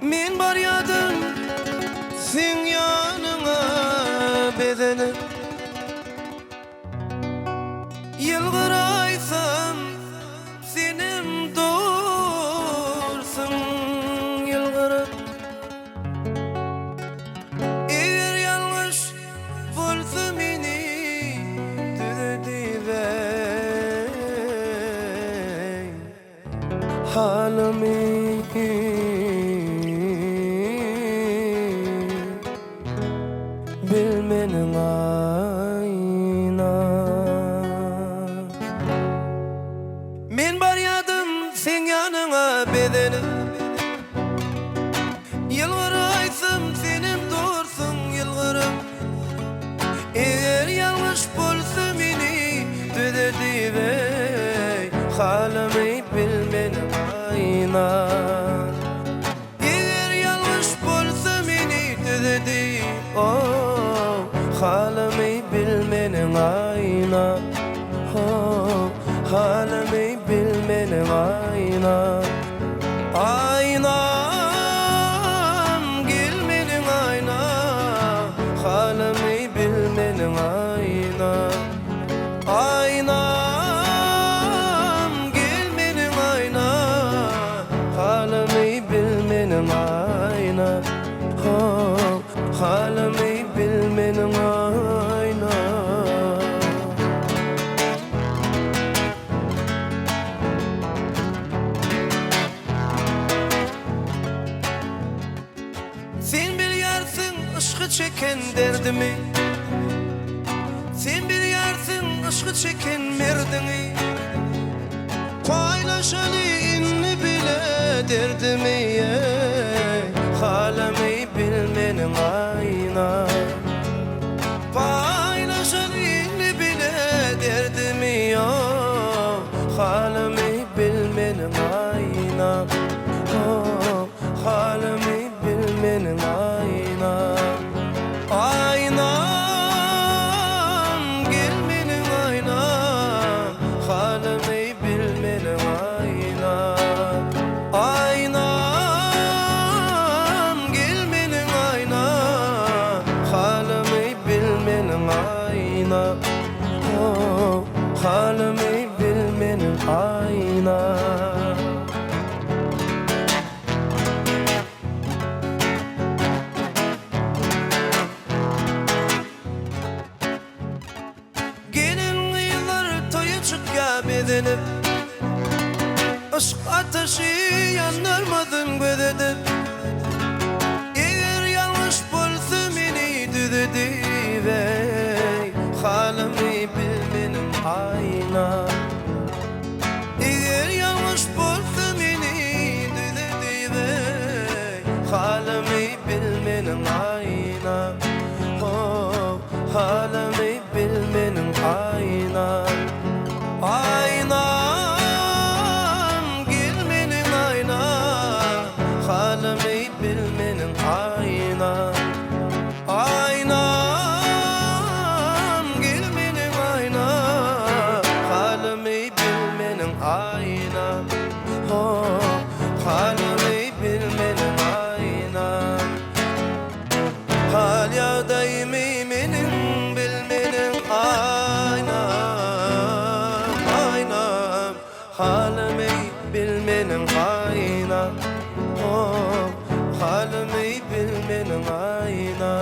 Men barýadym sen ýanyňa bedenim, ýylgyraýsam senim dursun ýylgyryp. Eger ýalňyş bolsa meni düzedibey, halamy bilmeniň aýna. Men barýadym sen ýanyňa bedenim, ýylgyraýsam senim dursun ýylgyryp. Eger ýalňyş bolsa meni düzedibey, halamy bilmeniň aýna. Eger ýalňyş bolsa meni düzedibey, halamy bilmeniň aýna, halamy bilmeniň aýna. Aýnam gelmeniň aýna, halamy bilmeniň aýna. Aýnam gelmeniň aýna, halamy bilmeniň aýna, halamy bilmeniň aýna. Sen bilýärsiň ışgy çeken derdimi, sen bilýärsiň ışgy çeken merdini. Paýlaşaly inni bile derdimi, halamy bilmeniň aýna. Paýlaşaly inni bile derdimi, halamy bilmeniň aýna, halamy bilmeniň aýna. Aýnam gelmeniň aýna, halamy bilmeniň aýna. Aýnam gelmeniň aýna, halamy bilmeniň aýna, halamy bilmeniň aýna. Bedenip aşk ateşi yandırmadın gödedip. Eger ýalňyş bolsa meni düzedibey, halamy bilmeniň aýna. Eger ýalňyş bolsa meni düzedibey, halamy bilmeniň aýna, halamy bilmeniň aýna. Aýnam gelmeniň aýna, halamy bilmeniň aýna. Aýnam gelmeniň aýna, halamy bilmeniň aýna, halamy bilmeniň aýna. Hal ýagdaýymy meniň bilmeniň aýna, halamy bilmeniň aýna, halamy bilmeniň aýna.